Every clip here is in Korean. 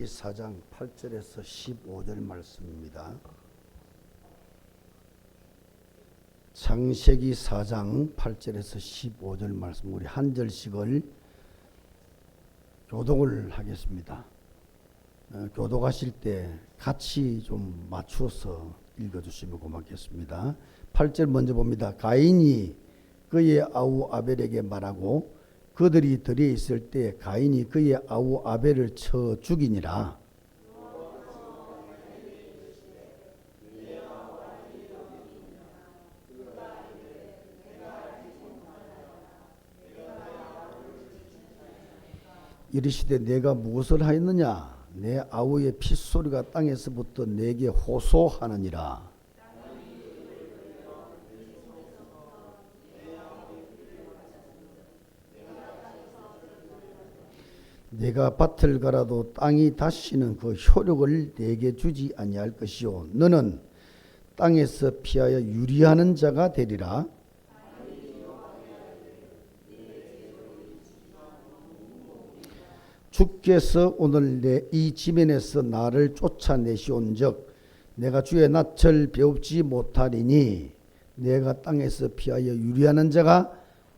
4장 8절에서 15절 말씀입니다. 창세기 4장 8절에서 15절 말씀, 우리 한 절씩을 교독을 하겠습니다. 교독하실 때 같이 좀 맞추어서 읽어주시면 고맙겠습니다. 8절 먼저 봅니다. 가인이 그의 아우 아벨에게 말하고 그들이 들에 있을 때 가인이 그의 아우 아벨을 쳐 죽이니라. 이르시되 내가 무엇을 하였느냐? 내 아우의 핏소리가 땅에서부터 내게 호소하느니라. 내가 밭을 갈아도 땅이 다시는 그 효력을 내게 주지 아니할 것이요 너는 땅에서 피하여 유리하는 자가 되리라. 주께서 오늘 내 이 지면에서 나를 쫓아내시온즉 내가 주의 낯을 배웁지 못하리니 내가 땅에서 피하여 유리하는 자가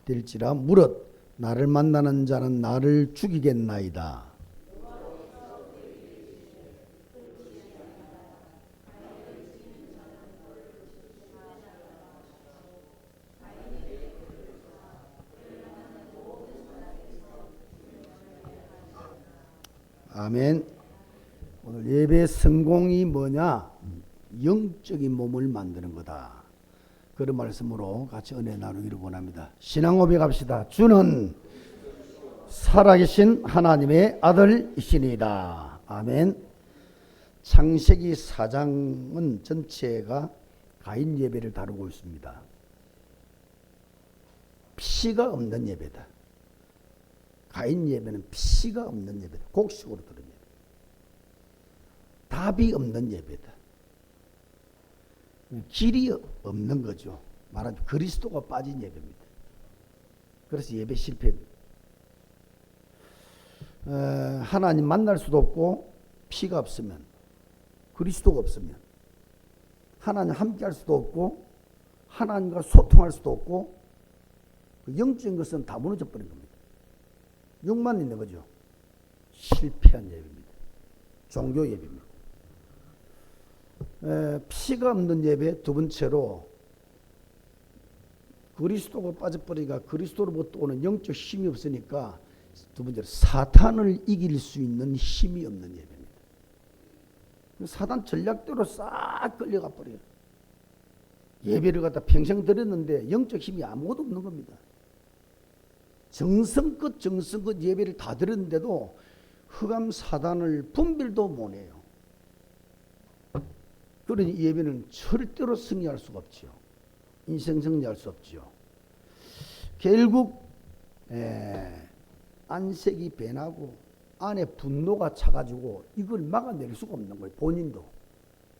될지라. 무릇 나를 만나는 자는 나를 죽이겠나이다. 아멘. 오늘 예배 성공이 뭐냐? 영적인 몸을 만드는 거다. 그런 말씀으로 같이 은혜 나누기를 원합니다. 신앙 고백 합시다. 주는 살아계신 하나님의 아들이시니이다. 아멘. 창세기 4장은 전체가 가인 예배를 다루고 있습니다. 피가 없는 예배다. 가인 예배는 피가 없는 예배다. 곡식으로 들은 예배. 답이 없는 예배다. 길이 없는 거죠. 말하자면 그리스도가 빠진 예배입니다. 그래서 예배 실패입니다. 하나님 만날 수도 없고 피가 없으면, 그리스도가 없으면 하나님 함께할 수도 없고 하나님과 소통할 수도 없고 그 영적인 것은 다 무너져 버린 겁니다. 육만 있는 거죠. 실패한 예배입니다. 종교 예배입니다. 피가 없는 예배. 두 번째로 그리스도가 빠져버리니까 그리스도로부터 오는 영적 힘이 없으니까 두 번째로 사탄을 이길 수 있는 힘이 없는 예배입니다. 사탄 전략대로 싹 끌려가 버려요. 예배를 갖다 평생 드렸는데 영적 힘이 아무것도 없는 겁니다. 정성껏 예배를 다 드렸는데도 흑암 사단을 분별도 못해요. 그러니 이 예배는 절대로 승리할 수가 없지요. 인생 승리할 수 없지요. 결국 안색이 변하고 안에 분노가 차가지고 이걸 막아낼 수가 없는 거예요. 본인도.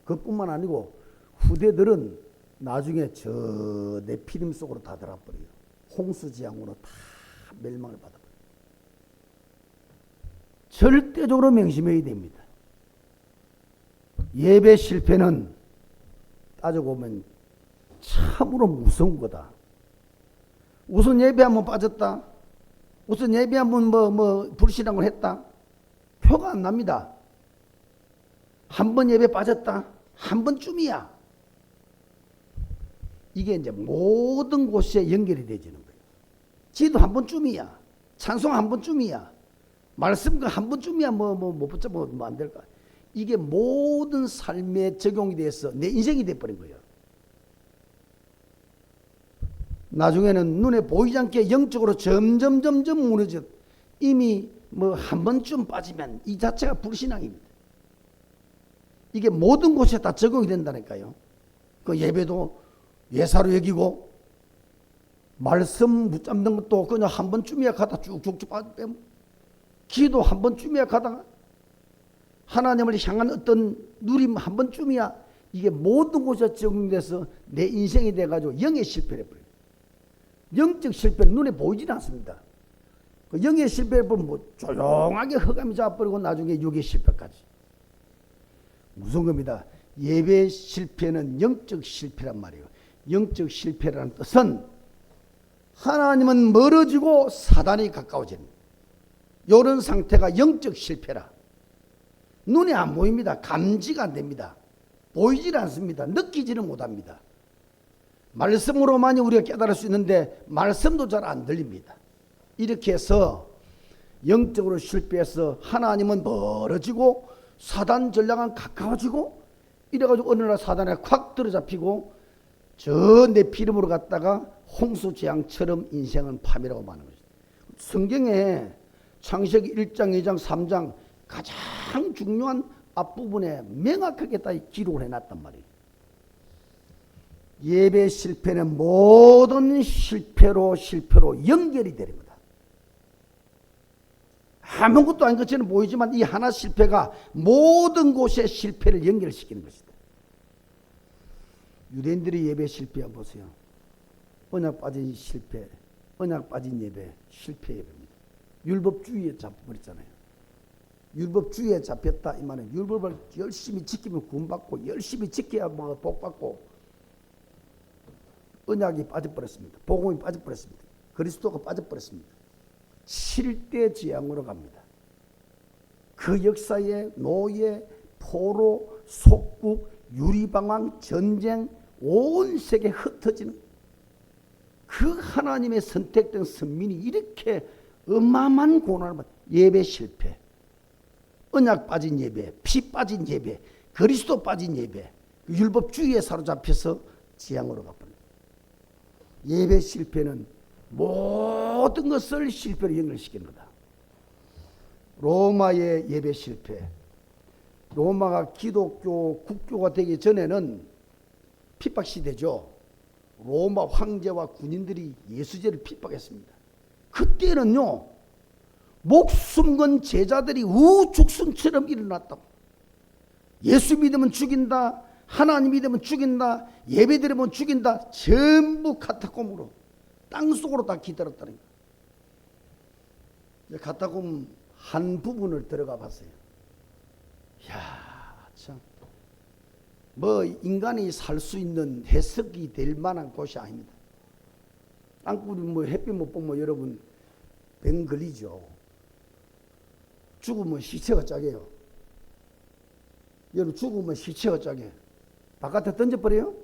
그뿐만 아니고 후대들은 나중에 저 네피림 속으로 다 들어버려요. 홍수재앙으로 다 멸망을 받아버려요. 절대적으로 명심해야 됩니다. 예배 실패는 따져보면 참으로 무서운 거다. 우선 예배 한번 빠졌다. 우선 예배 한번 불신앙을 했다. 표가 안 납니다. 한 번 예배 빠졌다. 한 번쯤이야. 이게 이제 모든 곳에 연결이 되지는 거예요. 기도 한 번쯤이야. 찬송 한 번쯤이야. 말씀 한 번쯤이야. 못 붙잡으면 안 될까? 이게 모든 삶에 적용이 돼서 내 인생이 돼버린 거예요. 나중에는 눈에 보이지 않게 영적으로 점점 무너져. 이미 한 번쯤 빠지면 이 자체가 불신앙입니다. 이게 모든 곳에 다 적용이 된다니까요. 그 예배도 예사로 여기고 말씀 붙잡는 것도 그냥 한 번쯤이야 가다 쭉쭉쭉 빠지면 기도 한 번쯤이야 가다가 하나님을 향한 어떤 누림 한 번쯤이야. 이게 모든 곳에 적용돼서 내 인생이 돼가지고 영의 실패를 해버려요. 영적 실패는 눈에 보이지는 않습니다. 그 영의 실패를 뭐 조용하게 흑암이 잡아버리고 나중에 육의 실패까지. 무서운 겁니다. 예배 실패는 영적 실패란 말이에요. 영적 실패라는 뜻은 하나님은 멀어지고 사단이 가까워지는 이런 상태가 영적 실패라. 눈에 안 보입니다. 감지가 안 됩니다. 보이질 않습니다. 느끼지는 못합니다. 말씀으로만이 우리가 깨달을 수 있는데 말씀도 잘 안 들립니다. 이렇게 해서 영적으로 실패해서 하나님은 멀어지고 사단 전략은 가까워지고 이래가지고 어느 날 사단에 콱 들어잡히고 저 내 피름으로 갔다가 홍수재앙처럼 인생은 파멸하고 마는 것입니다. 성경에 창세기 1장, 2장, 3장 가장 중요한 앞부분에 명확하게 다 기록을 해놨단 말이에요. 예배 실패는 모든 실패로 연결이 됩니다. 아무것도 아닌 것처럼 보이지만 이 하나 실패가 모든 곳에 실패를 연결시키는 것이다. 유대인들이 예배 실패 보세요. 언약 빠진 실패, 언약 빠진 예배, 실패 예배입니다. 율법주의에 잡혀버렸잖아요. 율법주의에 잡혔다 이 말은 율법을 열심히 지키면 구원받고 열심히 지켜야 뭐 복받고 언약이 빠져버렸습니다. 복음이 빠져버렸습니다. 그리스도가 빠져버렸습니다. 실대지향으로 갑니다. 그 역사에 노예, 포로, 속국, 유리방황, 전쟁 온 세계에 흩어지는 그 하나님의 선택된 선민이 이렇게 어마어마한 고난을 받는 예배 실패, 언약 빠진 예배, 피 빠진 예배, 그리스도 빠진 예배, 율법주의에 사로잡혀서 지향으로 가버립니다. 예배 실패는 모든 것을 실패로 연결시키는 거다. 로마의 예배 실패. 로마가 기독교 국교가 되기 전에는 핍박시대죠. 로마 황제와 군인들이 예수제를 핍박했습니다. 그때는요 목숨 건 제자들이 우죽순처럼 일어났다고. 예수 믿으면 죽인다, 하나님 믿으면 죽인다, 예배 드리면 죽인다. 전부 카타콤으로 땅속으로 다 기다렸다는 거예요. 카타콤 한 부분을 들어가 봤어요. 이야, 참. 뭐 인간이 살 수 있는 해석이 될 만한 곳이 아닙니다. 땅굴이 뭐 햇빛 못 보면 여러분 병 걸리죠. 죽으면 시체가 짜게요. 여러분 죽으면 시체가 짜게. 바깥에 던져버려요?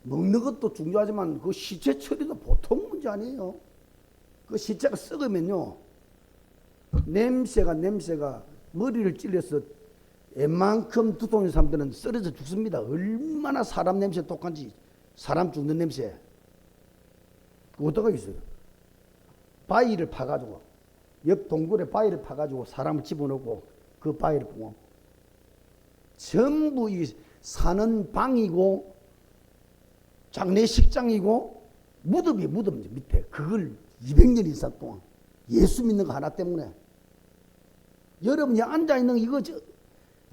먹는 것도 중요하지만 그 시체 처리도 보통 문제 아니에요. 그 시체가 썩으면요 냄새가 머리를 찔려서 웬만큼 두통인 사람들은 쓰러져 죽습니다. 얼마나 사람 냄새 독한지. 사람 죽는 냄새. 어디가 있어요? 바위를 파가지고 옆 동굴에 바위를 파가지고 사람을 집어넣고 그 바위를 보고 전부 이 사는 방이고 장례식장이고 무덤이 무덤 밑에 그걸 200년 이상 동안 예수 믿는 거 하나 때문에 여러분이 앉아있는 이거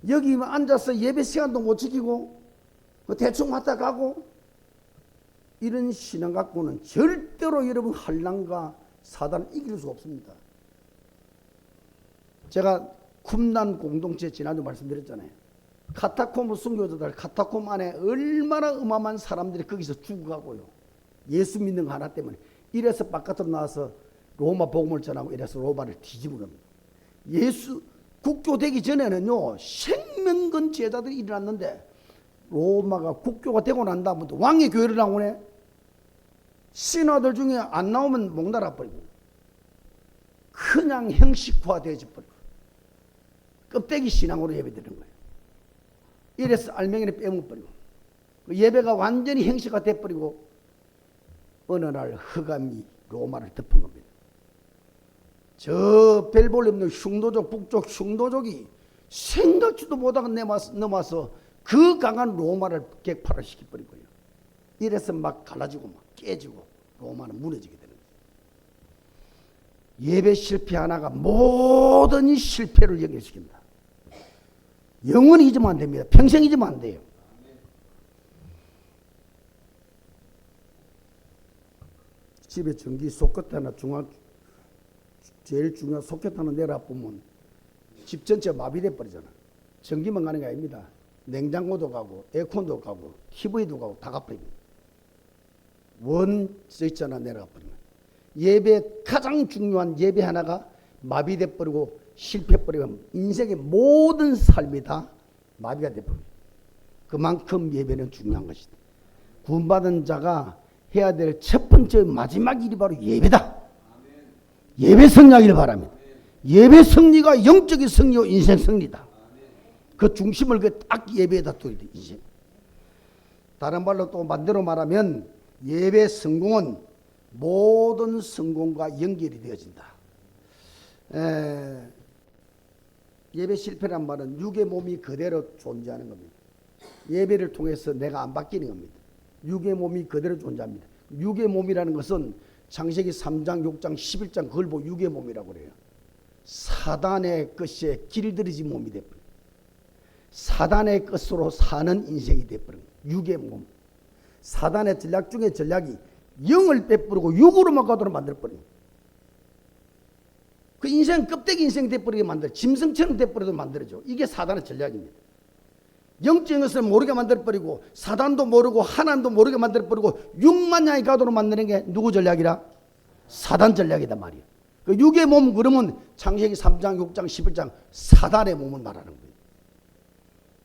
여기 앉아서 예배 시간도 못 지키고 대충 왔다 가고 이런 신앙 갖고는 절대로 여러분 한란과 사단을 이길 수 없습니다. 제가 쿰란 공동체 지난주 말씀드렸잖아요. 카타콤 순교자들 카타콤 안에 얼마나 어마어마한 사람들이 거기서 죽어가고요. 예수 믿는 거 하나 때문에 이래서 바깥으로 나와서 로마 복음을 전하고 이래서 로마를 뒤집어 겁니다. 예수 국교되기 전에는요 생명건 제자들이 일어났는데 로마가 국교가 되고 난 다음부터 왕의 교회를 나오네. 신하들 중에 안 나오면 목 날아버리고 그냥 형식화되어져 버리고 껍데기 신앙으로 예배드리는 거예요. 이래서 알맹이를 빼먹어버리고 예배가 완전히 형식화돼 버리고 어느 날 흑암이 로마를 덮은 겁니다. 저 별 볼 없는 흉노족 북쪽 흉노족이 생각지도 못하고 넘어와서 그 강한 로마를 객파를 시켜버리고요. 이래서 막 갈라지고 막 깨지고 로마는 무너지게 되는 거예요. 예배 실패 하나가 모든 실패를 연결시킵니다. 영원히 잊으면 안 됩니다. 평생 잊으면 안 돼요. 집에 전기 소켓 하나 제일 중요한 소켓 하나 내려보면 집 전체가 마비돼 버리잖아. 전기만 가는 게 아닙니다. 냉장고도 가고 에어컨도 가고 TV도 가고 다 가버립니다. 원저 있잖아 내려가 버리면. 예배 가장 중요한 예배 하나가 마비돼 버리고 실패해 버리면 인생의 모든 삶이 다 마비가 돼 버립니다. 그만큼 예배는 중요한 것이다. 구원받은 자가 해야 될 첫 번째 마지막 일이 바로 예배다. 예배 승리하기를 바랍니다. 예배 승리가 영적인 승리요 인생 승리다. 그 중심을 딱 예배에다 둬야 돼. 인생. 다른 말로 또 반대로 말하면 예배 성공은 모든 성공과 연결이 되어진다. 예배 실패란 말은 육의 몸이 그대로 존재하는 겁니다. 예배를 통해서 내가 안 바뀌는 겁니다. 육의 몸이 그대로 존재합니다. 육의 몸이라는 것은 창세기 3장, 6장, 11장 그걸 보고 육의 몸이라고 그래요. 사단의 것에 길들여진 몸이 되어버려요. 사단의 것으로 사는 인생이 되어버린 거예요. 육의 몸. 사단의 전략 중에 전략이 영을 빼버리고 육으로만 가도록 만들어버려요. 그 인생 껍데기 인생 돼버리게 만들어 짐승처럼 돼버리도록 만들어줘. 이게 사단의 전략입니다. 영적인 것을 모르게 만들어버리고 사단도 모르고 하나님도 모르게 만들어버리고 육만 양이 가도록 만드는 게 누구 전략이라? 사단 전략이다 말이에요. 그 육의 몸 그러면 창세기 3장 6장 11장 사단의 몸을 말하는 거예요.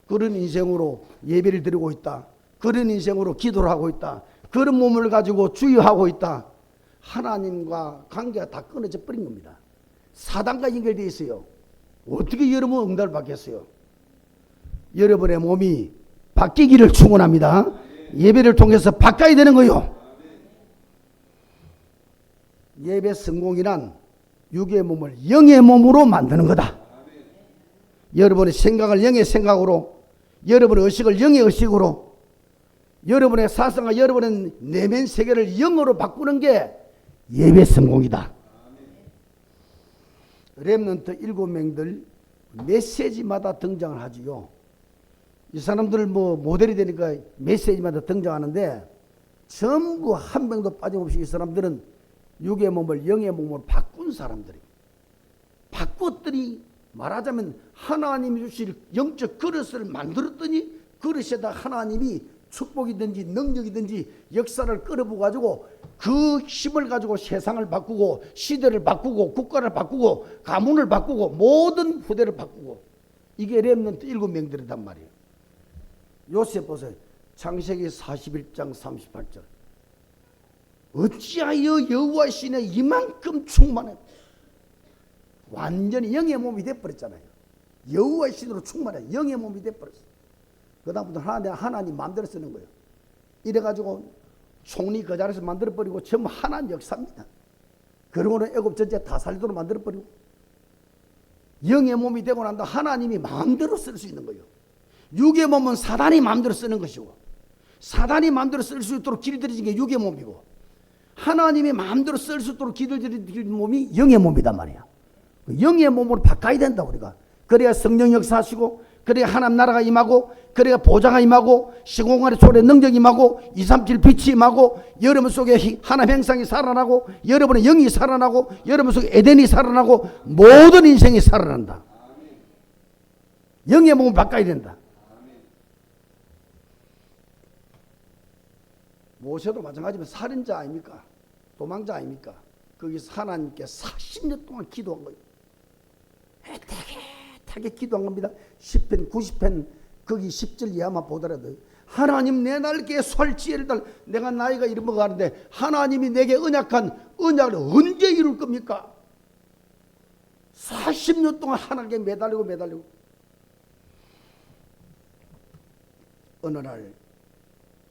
그런 인생으로 예배를 드리고 있다. 그런 인생으로 기도를 하고 있다. 그런 몸을 가지고 주의하고 있다. 하나님과 관계가 다 끊어져 버린 겁니다. 사단과 연결되어 있어요. 어떻게 여러분 응답을 받겠어요? 여러분의 몸이 바뀌기를 축원합니다. 예배를 통해서 바꿔야 되는 거요. 예배 성공이란 육의 몸을 영의 몸으로 만드는 거다. 여러분의 생각을 영의 생각으로, 여러분의 의식을 영의 의식으로, 여러분의 사상과 여러분의 내면 세계를 영으로 바꾸는 게 예배 성공이다. 렘넌트 7명들 메시지마다 등장을 하지요. 이 사람들 모델이 되니까 메시지마다 등장하는데 전부 한 명도 빠짐없이 이 사람들은 육의 몸을 영의 몸으로 바꾼 사람들이에요. 바꿨더니 말하자면 하나님이 주실 영적 그릇을 만들었더니 그릇에다 하나님이 축복이든지 능력이든지 역사를 끌어부어 가지고 그 힘을 가지고 세상을 바꾸고 시대를 바꾸고 국가를 바꾸고 가문을 바꾸고 모든 후대를 바꾸고 이게 렘넌트 7명들이란 말이에요. 요셉 보세요. 창세기 41장 38절. 어찌하여 여호와 신에 이만큼 충만해. 완전히 영의 몸이 돼버렸잖아요. 여호와 신으로 충만해. 영의 몸이 돼버렸어. 그 다음부터 하나님 마음대로 쓰는 거예요. 이래가지고 총리 그 자리에서 만들어버리고 전부 하나님 역사입니다. 그러고는 애굽 전체 다 살리도록 만들어버리고 영의 몸이 되고 난다 하나님이 마음대로 쓸 수 있는 거예요. 육의 몸은 사단이 마음대로 쓰는 것이고 사단이 마음대로 쓸 수 있도록 길들여진 게 육의 몸이고 하나님이 마음대로 쓸 수 있도록 길들여진 몸이 영의 몸이단 말이야. 영의 몸으로 바꿔야 된다 우리가. 그래야 성령 역사하시고 그래야 하나님 나라가 임하고 그래야 보좌가 임하고 시공간의 초래 능력이 임하고 237 빛이 임하고 여러분 속에 하나님 행상이 살아나고 여러분의 영이 살아나고 여러분 속에 에덴이 살아나고 모든 인생이 살아난다. 영의 몸을 바꿔야 된다. 모세도 마찬가지면 살인자 아닙니까? 도망자 아닙니까? 거기서 하나님께 40년 동안 기도한 거예요. 애타게 기도한 겁니다. 10편 90편 거기 10절 이하만 보더라도 하나님 내 날개에 설 지혜를 달 내가 나이가 이름어가는데 하나님이 내게 언약한 언약을 언제 이룰 겁니까? 40년 동안 하나님께 매달리고 어느 날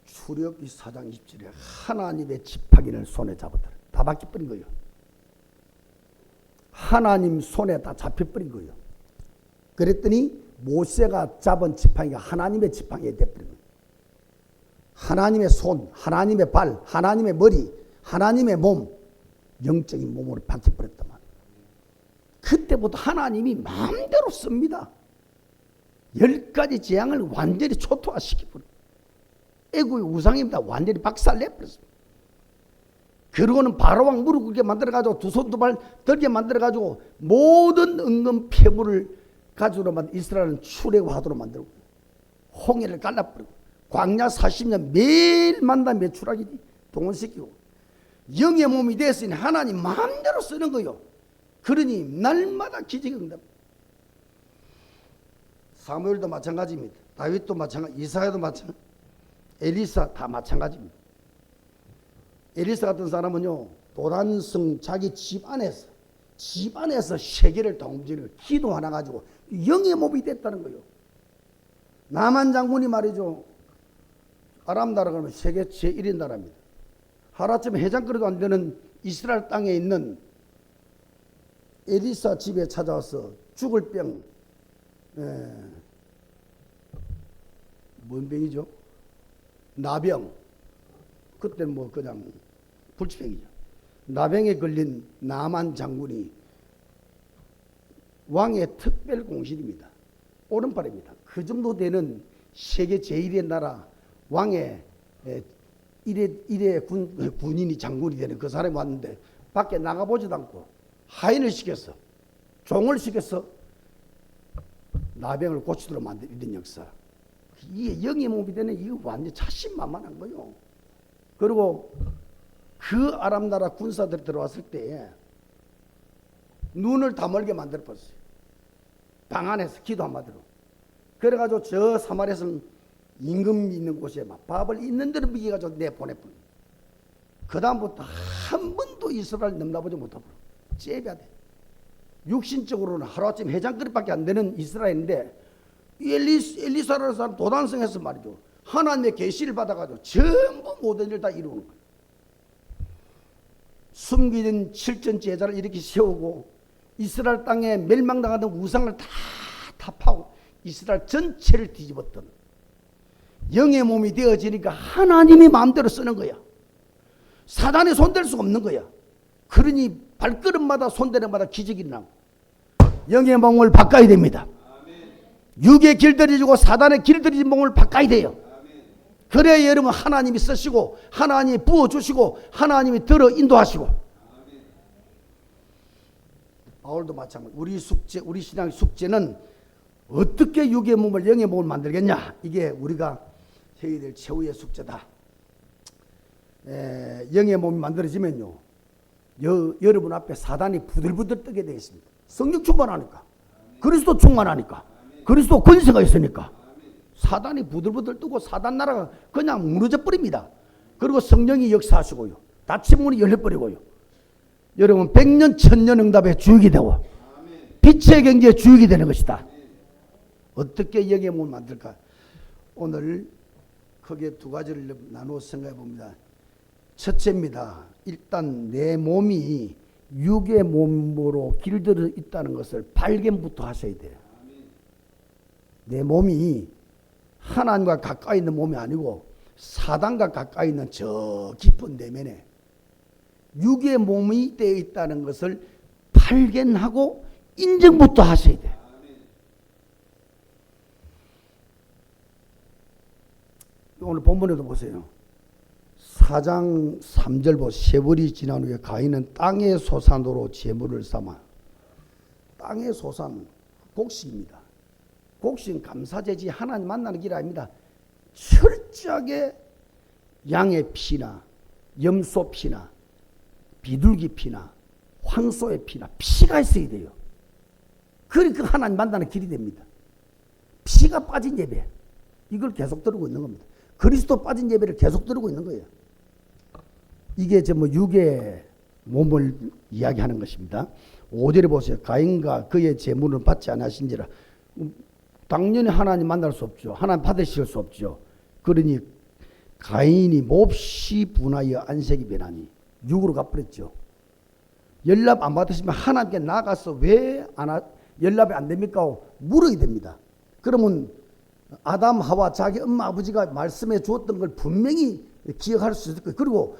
출애굽기 4장 20절에 하나님의 지팡이를 손에 잡았더라. 다 바뀌어버린 거예요. 하나님 손에 다 잡혀버린 거예요. 그랬더니 모세가 잡은 지팡이가 하나님의 지팡이가 돼버린 거예요. 하나님의 손, 하나님의 발, 하나님의 머리, 하나님의 몸, 영적인 몸으로 바뀌어버렸단 말이에요. 그때부터 하나님이 마음대로 씁니다. 10가지 재앙을 완전히 초토화시켜버려요. 애국의 우상입니다. 완전히 박살내버렸습니다. 그러고는 바로왕 무릎 꿇게 만들어가지고 두 손 두 발 들게 만들어가지고 모든 은금 폐물을 가지고 이스라엘은 출애굽하도록 만들고 홍해를 갈라버리고 광야 40년 매일 만나 매출하기 동원시키고 영의 몸이 됐으니 하나님 마음대로 쓰는 거요. 그러니 날마다 기적이 응답. 사무엘도 마찬가지입니다. 다윗도 마찬가지, 이사야도 마찬가지, 엘리사 다 마찬가지입니다. 엘리사 같은 사람은요, 도단성 자기 집안에서 세계를 통제를 기도 하나 가지고 영의 몸이 됐다는 거예요. 나만 장군이 말이죠, 아람 나라 그러면 세계 제1인 나라입니다. 하루아침에 해장거리도 안 되는 이스라엘 땅에 있는 엘리사 집에 찾아와서 죽을 병, 뭔 병이죠? 나병. 그때 뭐 그냥 불치병이죠. 나병에 걸린 나만 장군이 왕의 특별 공신입니다. 오른팔입니다. 그 정도 되는 세계 제1의 나라 왕의 일회 군인이 장군이 되는 그 사람이 왔는데 밖에 나가보지도 않고 하인을 시켰어. 종을 시켰어. 나병을 고치도록 만든 이런 역사. 이게 영의 몸이 되는 이거 완전 자신만만한 거요. 그리고 그 아람 나라 군사들이 들어왔을 때에 눈을 다 멀게 만들어 버렸어요. 방 안에서 기도 한마디로. 그래가지고 저 사마리아에서는 임금 있는 곳에 막 밥을 있는 대로 먹여가지고 내보내버려. 그 다음부터 한 번도 이스라엘 넘나보지 못하고 째벼야 돼. 육신적으로는 하루아침 해장거리밖에 안 되는 이스라엘인데 엘리사라는 사람 도단성에서 말이죠. 하나님의 계시를 받아가지고 전부 모든 일을 다 이루는 거예요. 숨기는 7천 제자를 이렇게 세우고 이스라엘 땅에 멸망당하던 우상을 다 타파하고 이스라엘 전체를 뒤집었던 영의 몸이 되어지니까 하나님이 마음대로 쓰는 거야. 사단이 손댈 수가 없는 거야. 그러니 발걸음마다 손대는 마다 기적이 나고 영의 몸을 바꿔야 됩니다. 육의 길들여지고 사단의 길들여진 몸을 바꿔야 돼요. 그래야 여러분 하나님이 쓰시고 하나님이 부어주시고 하나님이 들어 인도하시고. 바울도 마찬가지. 우리 숙제, 우리 신앙의 숙제는 어떻게 육의 몸을 영의 몸을 만들겠냐. 이게 우리가 해야 될 최후의 숙제다. 영의 몸이 만들어지면요, 여러분 앞에 사단이 부들부들 뜨게 되어 있습니다. 성령 충만하니까, 그리스도 충만하니까, 그리스도 권세가 있으니까 사단이 부들부들 뜨고 사단 나라가 그냥 무너져 버립니다. 그리고 성령이 역사하시고요, 닫힌 문이 열려버리고요, 여러분 100년 1000년 응답의 주역이 되고 빛의 경제의 주역이 되는 것이다. 어떻게 영의 몸을 만들까? 오늘 크게 두 가지를 나누어 생각해 봅니다. 첫째입니다. 일단 내 몸이 육의 몸으로 길들여 있다는 것을 발견부터 하셔야 돼요. 내 몸이 하나님과 가까이 있는 몸이 아니고 사단과 가까이 있는 저 깊은 내면에 육의 몸이 되어 있다는 것을 발견하고 인정부터 하셔야 돼요. 오늘 본문에도 보세요. 4장 3절 보세요. 세월이 지난 후에 가인은 땅의 소산으로 제물을 삼아. 땅의 소산, 곡식입니다. 곡식은 감사제지 하나님 만나는 길 아닙니다. 철저하게 양의 피나 염소 피나 비둘기 피나 황소의 피나 피가 있어야 돼요. 그러니까 하나님 만나는 길이 됩니다. 피가 빠진 예배, 이걸 계속 들고 있는 겁니다. 그리스도 빠진 예배를 계속 들고 있는 거예요. 이게 뭐 육의 몸을 이야기하는 것입니다. 5절에 보세요. 가인과 그의 제물을 받지 않으신지라. 당연히 하나님 만날 수 없죠. 하나님 받으실 수 없죠. 그러니 가인이 몹시 분하여 안색이 변하니 육으로 가버렸죠. 연락 안 받으시면 하나님께 나가서 왜 연락이 안 됩니까? 물어야 됩니다. 그러면 아담 하와 자기 엄마 아버지가 말씀해 주었던 걸 분명히 기억할 수 있을 거예요. 그리고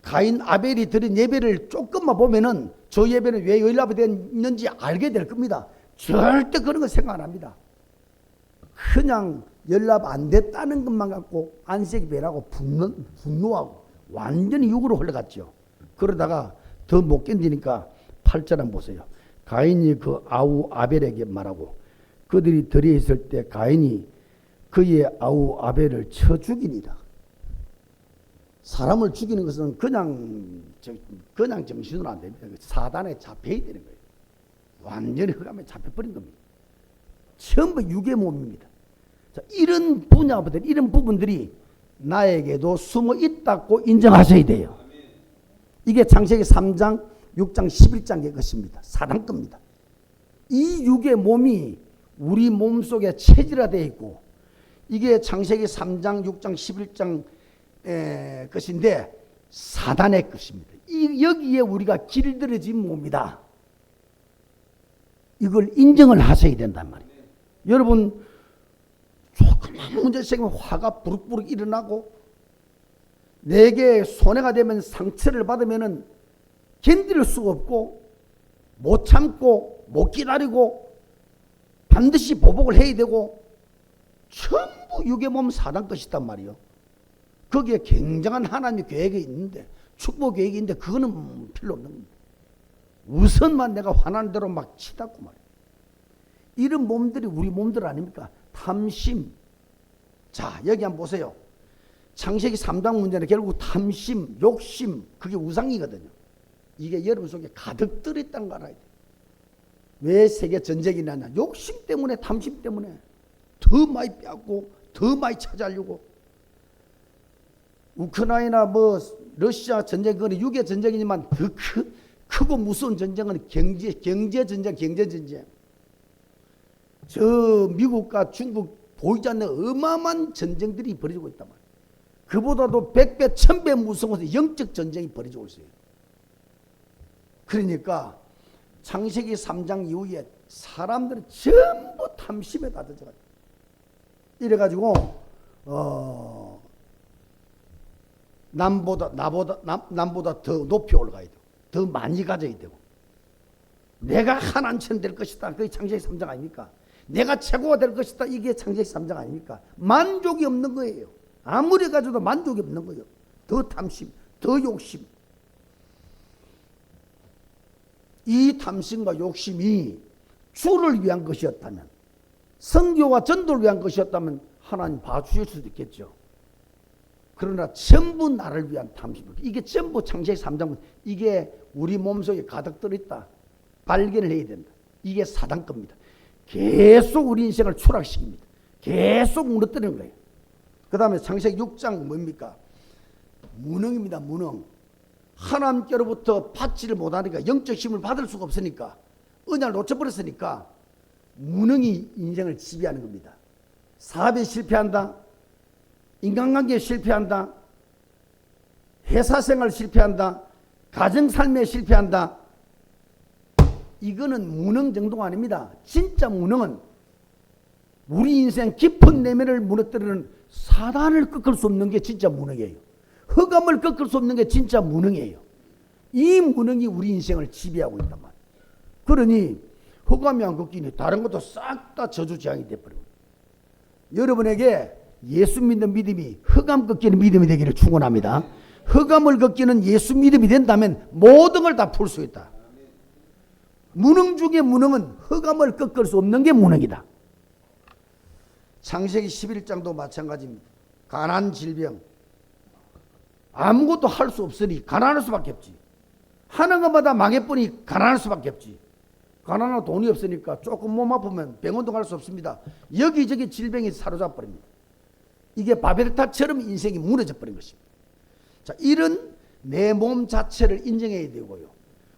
가인 아벨이 드린 예배를 조금만 보면은 저 예배는 왜 연락이 됐는지 알게 될 겁니다. 절대 그런 거 생각 안 합니다. 그냥 연락 안 됐다는 것만 갖고 안색이 변하고 분노하고 완전히 육으로 흘러갔죠. 그러다가 더 못 견디니까 8절 한번 보세요. 가인이 그 아우 아벨에게 말하고 그들이 들에 있을 때 가인이 그의 아우 아벨을 쳐 죽이니라. 사람을 죽이는 것은 그냥 정신으로 안 됩니다. 사단에 잡혀야 되는 거예요. 완전히 흑암에 잡혀버린 겁니다. 전부 육의 몸입니다. 자, 이런 분야들, 이런 부분들이 나에게도 숨어 있다고 인정하셔야 돼요. 이게 창세기 3장, 6장, 11장의 것입니다. 사단 겁니다. 이 육의 몸이 우리 몸 속에 체질화되어 있고 이게 창세기 3장, 6장, 11장 것인데 사단의 것입니다. 여기에 우리가 길들여진 몸이다. 이걸 인정을 하셔야 된단 말이에요. 여러분 조그만 문제 생기면 화가 부룩부룩 일어나고 내게 손해가 되면 상처를 받으면 견딜 수가 없고 못 참고 못 기다리고 반드시 보복을 해야 되고 전부 육의 몸 사단 것이단 말이에요. 거기에 굉장한 하나님의 계획이 있는데 축복 계획이 있는데 그거는 필요 없는 겁니다. 우선만 내가 화나는 대로 막 치닫고 말이에요. 이런 몸들이 우리 몸들 아닙니까? 탐심. 자, 여기 한번 보세요. 창세기 3장 문제는 결국 탐심, 욕심, 그게 우상이거든요. 이게 여러분 속에 가득 들어있다는 거 알아야 돼요. 왜 세계 전쟁이 나냐? 욕심 때문에, 탐심 때문에 더 많이 빼앗고 더 많이 차지하려고. 우크라이나 러시아 전쟁, 그건 육의 전쟁이지만 더 크고 무서운 전쟁은 경제 전쟁. 저 미국과 중국 보이지 않는 어마어마한 전쟁들이 벌어지고 있단 말이에요. 그보다도 100배, 1000배 무서운 영적 전쟁이 벌어지고 있어요. 그러니까 창세기 3장 이후에 사람들은 전부 탐심에 다 젖어가지고 이래가지고 남보다 더 높이 올라가야 되고 더 많이 가져야 되고 내가 하나님처럼 될 것이다. 그게 창세기 3장 아닙니까? 내가 최고가 될 것이다. 이게 창세기 3장 아닙니까? 만족이 없는 거예요. 아무리 가져도 만족이 없는 거예요. 더 탐심, 더 욕심. 이 탐심과 욕심이 주를 위한 것이었다면, 선교와 전도를 위한 것이었다면 하나님 봐주실 수도 있겠죠. 그러나 전부 나를 위한 탐심. 이게 전부 창세기 3장, 이게 우리 몸속에 가득 들어있다. 발견을 해야 된다. 이게 사단 겁니다. 계속 우리 인생을 추락시킵니다. 계속 무너뜨리는 거예요. 그 다음에 창세기 6장 뭡니까? 무능입니다. 무능. 하나님께로부터 받지를 못하니까, 영적 힘을 받을 수가 없으니까, 언약을 놓쳐버렸으니까 무능이 인생을 지배하는 겁니다. 사업에 실패한다, 인간관계에 실패한다, 회사생활 실패한다, 가정삶에 실패한다. 이거는 무능 정도가 아닙니다. 진짜 무능은 우리 인생 깊은 내면을 무너뜨리는 사단을 꺾을 수 없는 게 진짜 무능이에요. 흑암을 꺾을 수 없는 게 진짜 무능이에요. 이 무능이 우리 인생을 지배하고 있단 말이에요. 그러니 흑암이 안 꺾이니 다른 것도 싹 다 저주재앙이 되어버리고, 여러분에게 예수 믿는 믿음이 흑암 꺾이는 믿음이 되기를 축원합니다. 흑암을 꺾이는 예수 믿음이 된다면 모든 걸 다 풀 수 있다. 무능 중에 무능은 흑암을 꺾을 수 없는 게 무능이다. 창세기 11장도 마찬가지입니다. 가난, 질병. 아무것도 할 수 없으니 가난할 수밖에 없지. 하는 것마다 망해보니 가난할 수밖에 없지. 가난하고 돈이 없으니까 조금 몸 아프면 병원도 갈 수 없습니다. 여기저기 질병이 사로잡아버립니다. 이게 바벨탑처럼 인생이 무너져 버린 것입니다. 자, 이런 내 몸 자체를 인정해야 되고요.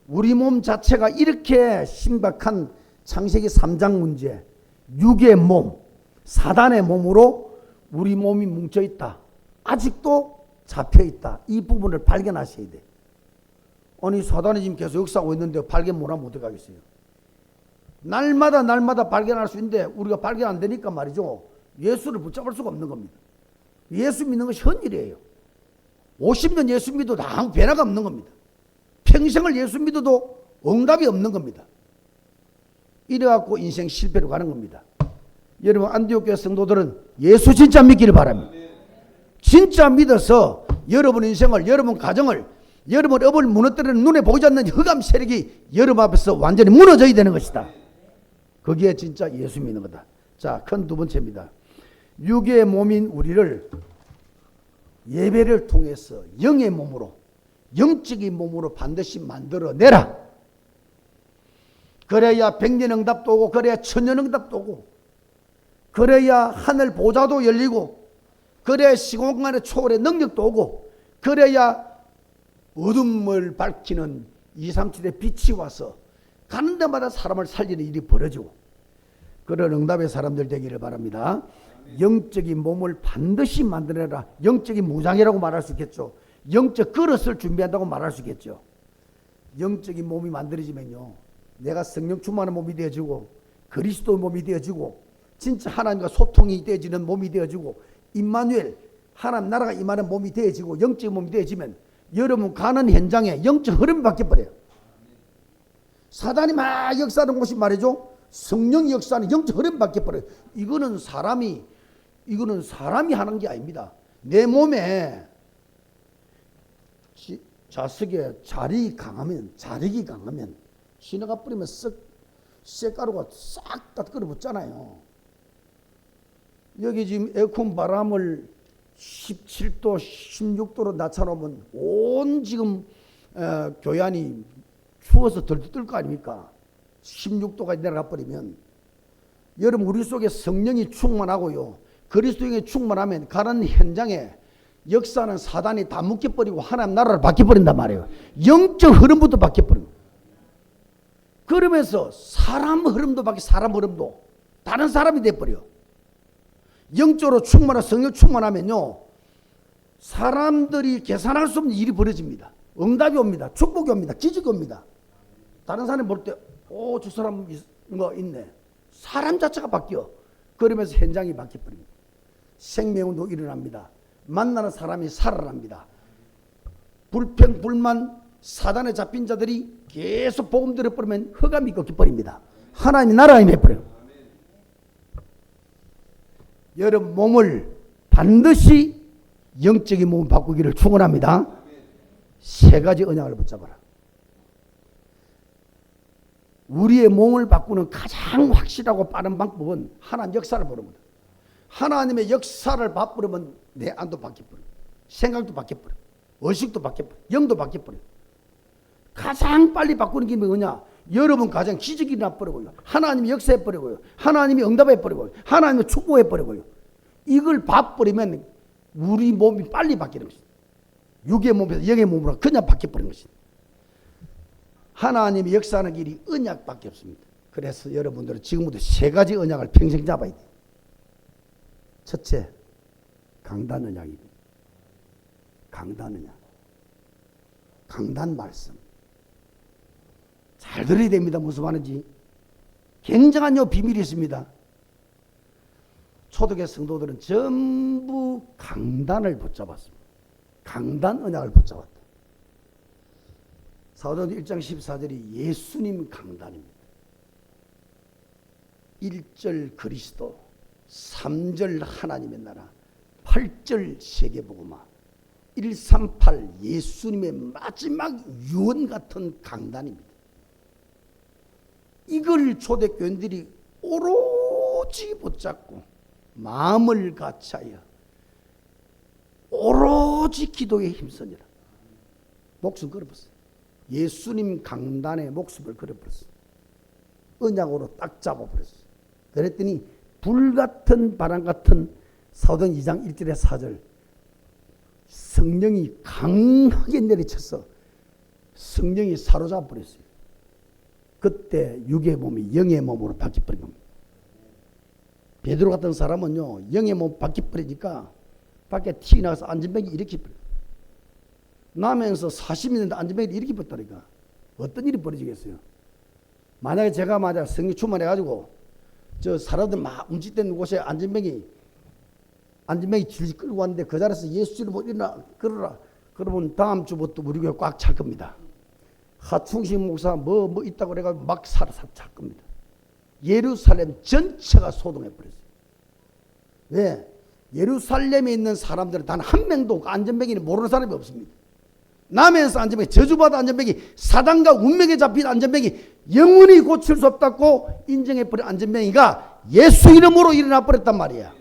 우리 몸 자체가 이렇게 심각한 창세기 3장 문제, 육의 몸, 사단의 몸으로 우리 몸이 뭉쳐있다. 아직도 잡혀있다. 이 부분을 발견하셔야 돼. 아니, 사단이 지금 계속 역사하고 있는데 발견 못하면 어떡하겠어요? 날마다 발견할 수 있는데 우리가 발견 안 되니까 말이죠. 예수를 붙잡을 수가 없는 겁니다. 예수 믿는 것이 헌일이에요. 50년 예수 믿어도 아무 변화가 없는 겁니다. 평생을 예수 믿어도 응답이 없는 겁니다. 이래갖고 인생 실패로 가는 겁니다. 여러분, 안디옥 교회 성도들은 예수 진짜 믿기를 바랍니다. 진짜 믿어서 여러분 인생을, 여러분 가정을, 여러분 업을 무너뜨리는 눈에 보이지 않는 흑암 세력이 여러분 앞에서 완전히 무너져야 되는 것이다. 그게 진짜 예수 믿는 거다. 자, 큰 두 번째입니다. 육의 몸인 우리를 예배를 통해서 영의 몸으로, 영적인 몸으로 반드시 만들어내라. 그래야 백년응답도 오고, 그래야 천년응답도 오고, 그래야 하늘 보좌도 열리고, 그래야 시공간의 초월의 능력도 오고, 그래야 어둠을 밝히는 237의 빛이 와서 가는 데마다 사람을 살리는 일이 벌어지고, 그런 응답의 사람들 되기를 바랍니다. 영적인 몸을 반드시 만들어라. 영적인 무장이라고 말할 수 있겠죠. 영적 그릇을 준비한다고 말할 수 있겠죠. 영적인 몸이 만들어지면요, 내가 성령 충만한 몸이 되어지고, 그리스도의 몸이 되어지고, 진짜 하나님과 소통이 되어지는 몸이 되어지고, 임마누엘, 하나님 나라가 임하는 몸이 되어지고, 영적인 몸이 되어지면 여러분 가는 현장에 영적 흐름이 바뀌어버려요. 사단이 막 역사하는 곳이 말이죠, 성령이 역사하는 영적 흐름이 바뀌어버려요. 이거는 사람이 하는 게 아닙니다. 내 몸에 자석에 자력이 강하면 신화가 뿌리면 쇳가루가 싹 다 끌어붙잖아요. 여기 지금 에어컨 바람을 17도, 16도로 낮춰놓으면 온 지금 교양이 추워서 덜덜 뜰 거 아닙니까? 16도까지 내려가 버리면 여러분 우리 속에 성령이 충만하고요, 그리스도의 충만하면 가는 현장에 역사는 사단이 다 묶여버리고 하나님 나라를 바뀌어버린단 말이에요. 영적 흐름부터 바뀌어버립니다. 그러면서 사람 흐름도 바뀌어, 사람 흐름도 다른 사람이 돼버려. 영적으로 충만한 성령 충만하면요, 사람들이 계산할 수 없는 일이 벌어집니다. 응답이 옵니다. 축복이 옵니다. 기적이 옵니다. 다른 사람이 볼 때 저 사람 뭐 있네. 사람 자체가 바뀌어. 그러면서 현장이 바뀌어버립니다. 생명도 일어납니다. 만나는 사람이 살아납니다. 불평, 불만, 사단에 잡힌 자들이 계속 복음 들어버리면 흑암이 꺾여버립니다. 하나님의 나라가 임해버려요. 여러분 몸을 반드시 영적인 몸을 바꾸기를 축원합니다. 세 가지 언약을 붙잡아라. 우리의 몸을 바꾸는 가장 확실하고 빠른 방법은 하나님 역사를 보릅니다. 하나님의 역사를 바꾸려면 내 안도 바뀌어버려, 생각도 바뀌어버려, 의식도 바뀌어버려, 영도 바뀌어버려. 가장 빨리 바꾸는 게 뭐냐? 여러분 가장 기적이 일어나버리고요, 하나님이 역사해버리고요, 하나님이 응답해버리고요, 하나님이 축복해버리고요. 이걸 봐버리면 우리 몸이 빨리 바뀌는 것입니다. 육의 몸에서 영의 몸으로 그냥 바뀌어버리는 것입니다. 하나님이 역사하는 길이 언약밖에 없습니다. 그래서 여러분들은 지금부터 세 가지 언약을 평생 잡아야 돼요. 첫째, 강단 언약입니다. 강단 언약. 강단 말씀. 잘 들어야 됩니다. 무슨 말인지. 굉장한 비밀이 있습니다. 초대교회 성도들은 전부 강단을 붙잡았습니다. 강단 언약을 붙잡았다. 사도행전 1장 14절이 예수님 강단입니다. 1절 그리스도, 3절 하나님의 나라, 8절 세계복음화, 138 예수님의 마지막 유언 같은 강단입니다. 이걸 초대교인들이 오로지 붙잡고 마음을 같이하여 오로지 기도에 힘쓰니라. 목숨 걸어버렸어요. 예수님 강단에 목숨을 걸어버렸어요. 언약으로 딱 잡아버렸어요. 그랬더니 불같은 바람같은 사도행전 2장 1절에 4절 성령이 강하게 내리쳐서 성령이 사로잡아버렸어요. 그때 육의 몸이 영의 몸으로 바뀌어버린 겁니다. 베드로 같은 사람은요, 영의 몸 바뀌어버리니까 밖에 튀어나와서 안전병이 이렇게 버려요. 나면서 40년 됐는데 안전병이 이렇게 버렸다니까. 어떤 일이 벌어지겠어요? 만약에 제가 성령 충만해가지고 저 사람들 막 움직이는 곳에 안전병이 질질 끌고 왔는데 그 자리에서 예수를 못 일어나 그러라. 그러면 다음 주부터 우리 교회 꽉 찰 겁니다. 하충식 목사 뭐 있다고 그래가지고 막 찰 겁니다. 예루살렘 전체가 소동해 버렸어요. 왜? 예루살렘에 있는 사람들은 단 한 명도 안전뱅이를 모르는 사람이 없습니다. 남에서 안전뱅이, 저주받아 안전뱅이, 사단과 운명에 잡힌 안전뱅이, 영원히 고칠 수 없다고 인정해버린 안전뱅이가 예수 이름으로 일어나 버렸단 말이야.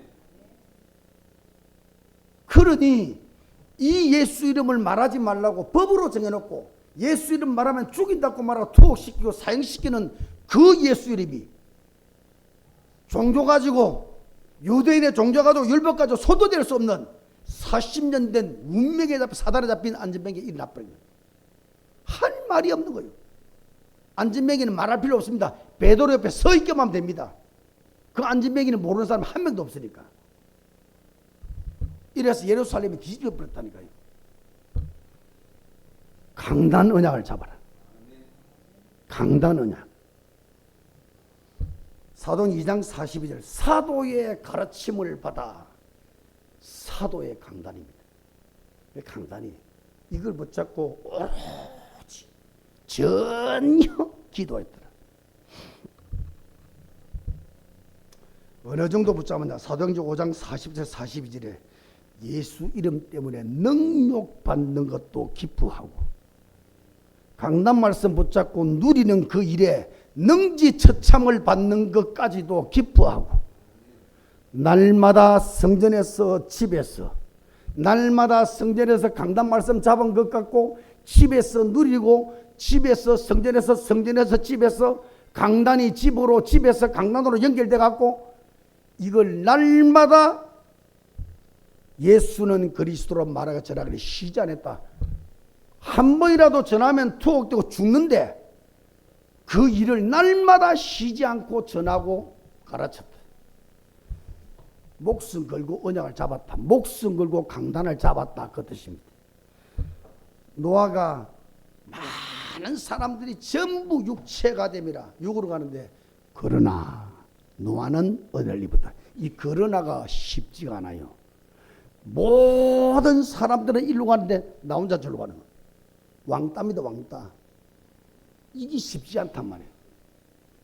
그러니 이 예수 이름을 말하지 말라고 법으로 정해놓고 예수 이름 말하면 죽인다고 말하고 투옥시키고 사형시키는 그 예수 이름이 종교 가지고 유대인의 종교 가지고 율법 가지고 소도될 수 없는 40년 된 운명에 잡힌 사단에 잡힌 안전뱅이가 일어나 버린 거예요. 할 말이 없는 거예요. 안전뱅이는 말할 필요 없습니다. 베드로 옆에 서 있기만 하면 됩니다. 그 안전뱅이는 모르는 사람 한 명도 없으니까. 이래서 예루살렘이 뒤집어 버렸다니까요. 강단 언약을 잡아라. 강단 언약. 사도행 2장 42절 사도의 가르침을 받아. 사도의 강단입니다. 왜 강단이? 이걸 붙잡고 오로지 전혀 기도했더라. 어느 정도 붙잡았냐? 사도행전 5장 40절 42절에 예수 이름 때문에 능욕받는 것도 기쁘하고 강단 말씀 붙잡고 누리는 그 일에 능지처참을 받는 것까지도 기쁘하고 날마다 성전에서 집에서 날마다 성전에서 강단 말씀 잡은 것 같고 집에서 누리고 집에서 성전에서 성전에서 집에서 강단이 집으로 집에서 강단으로 연결돼 갖고 이걸 날마다 예수는 그리스도로 말하고 전하기를 쉬지 않았다. 한 번이라도 전하면 투옥되고 죽는데 그 일을 날마다 쉬지 않고 전하고 가르쳤다. 목숨 걸고 언약을 잡았다. 목숨 걸고 강단을 잡았다. 그 뜻입니다. 노아가 많은 사람들이 전부 육체가 됨이라 육으로 가는데 그러나 노아는 은혜를 입었다. 이 그러나가 쉽지가 않아요. 모든 사람들은 일로 가는데 나 혼자 저로 가는 거야. 왕따입니다. 왕따. 이게 쉽지 않단 말이에요.